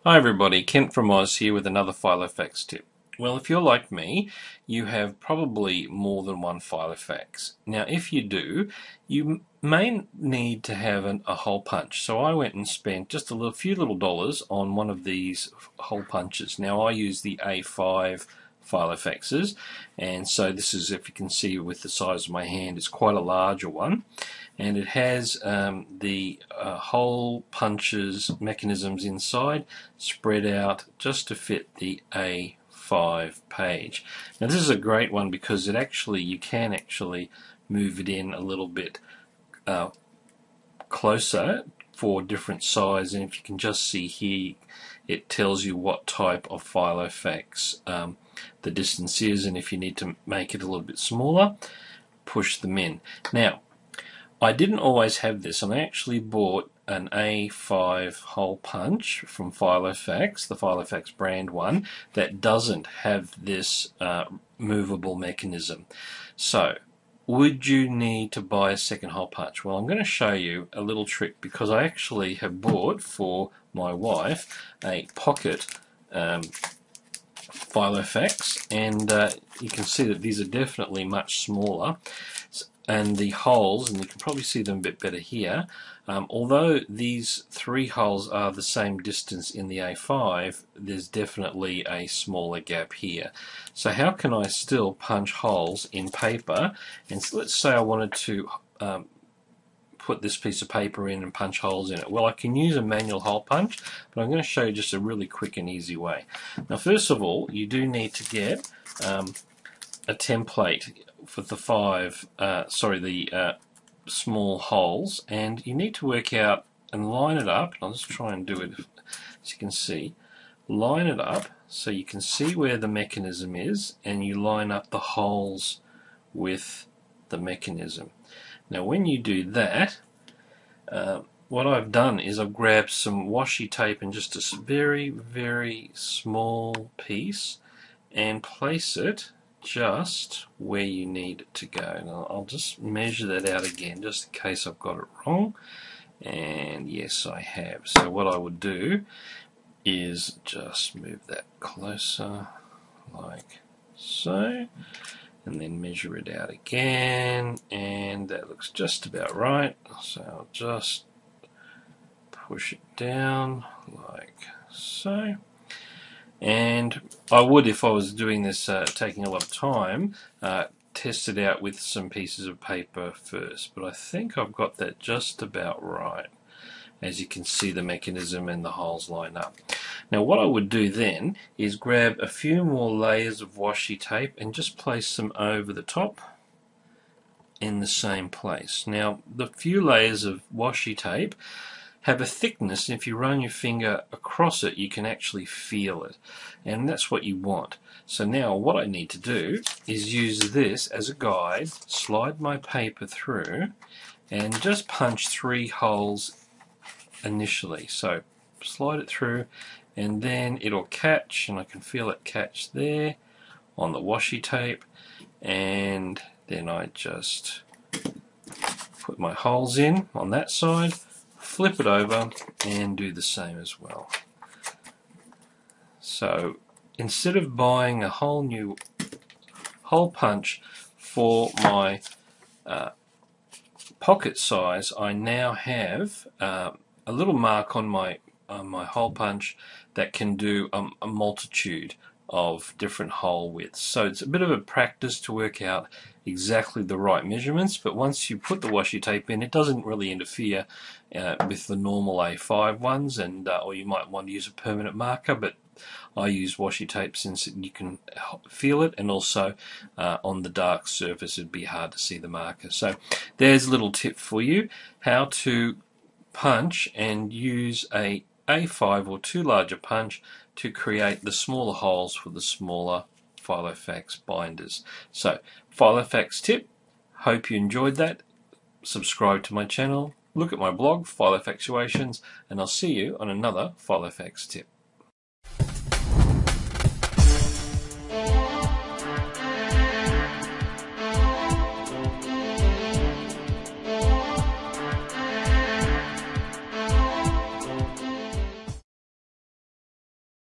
Hi everybody, Kent from Oz here with another Filofax tip. Well, if you're like me, you have probably more than one Filofax. Now, if you do, you may need to have a hole punch. So I went and spent just few little dollars on one of these hole punches. Now, I use the A5 Filofaxes, and so this is, if you can see with the size of my hand, it's quite a larger one, and it has the hole punches mechanisms inside spread out just to fit the A5 page. Now this is a great one because you can actually move it in a little bit closer for different size, and if you can just see here, it tells you what type of Filofax the distance is, and if you need to make it a little bit smaller, push them in. Now, I didn't always have this, and I actually bought an A5 hole punch from Filofax, the Filofax brand one, that doesn't have this movable mechanism. So, would you need to buy a second hole punch? Well, I'm going to show you a little trick because I actually have bought for my wife a pocket Filofax, and you can see that these are definitely much smaller, and the holes, and you can probably see them a bit better here, although these three holes are the same distance in the A5, there's definitely a smaller gap here. So how can I still punch holes in paper? And so let's say I wanted to put this piece of paper in and punch holes in it. Well, I can use a manual hole punch, but I'm going to show you just a really quick and easy way. Now, first of all, you do need to get a template for the small holes, and you need to work out and line it up. I'll just try and do it as you can see. Line it up so you can see where the mechanism is, and you line up the holes with the mechanism. Now when you do that, what I've done is I've grabbed some washi tape and just a very, very small piece and place it just where you need it to go. Now I'll just measure that out again just in case I've got it wrong, and yes, I have. So what I would do is just move that closer like so, and then measure it out again, and that looks just about right. So I'll just push it down like so. And I would, if I was doing this taking a lot of time, test it out with some pieces of paper first, but I think I've got that just about right. As you can see, the mechanism and the holes line up. Now what I would do then is grab a few more layers of washi tape and just place them over the top in the same place. Now the few layers of washi tape have a thickness, and if you run your finger across it, you can actually feel it, and that's what you want. So now what I need to do is use this as a guide, slide my paper through, and just punch 3 holes initially. So slide it through, and then it'll catch, and I can feel it catch there on the washi tape, and then I just put my holes in on that side, flip it over, and do the same as well. So instead of buying a whole new hole punch for my pocket size, I now have a little mark on my hole punch that can do a multitude of different hole widths. So it's a bit of a practice to work out exactly the right measurements, but once you put the washi tape in, it doesn't really interfere with the normal A5 ones, and or you might want to use a permanent marker, but I use washi tape since you can feel it, and also on the dark surface it'd be hard to see the marker. So there's a little tip for you, how to punch and use a A5 or 2 larger punch to create the smaller holes for the smaller Filofax binders. So Filofax tip, hope you enjoyed that. Subscribe to my channel, look at my blog Filofaxuations, and I'll see you on another Filofax tip.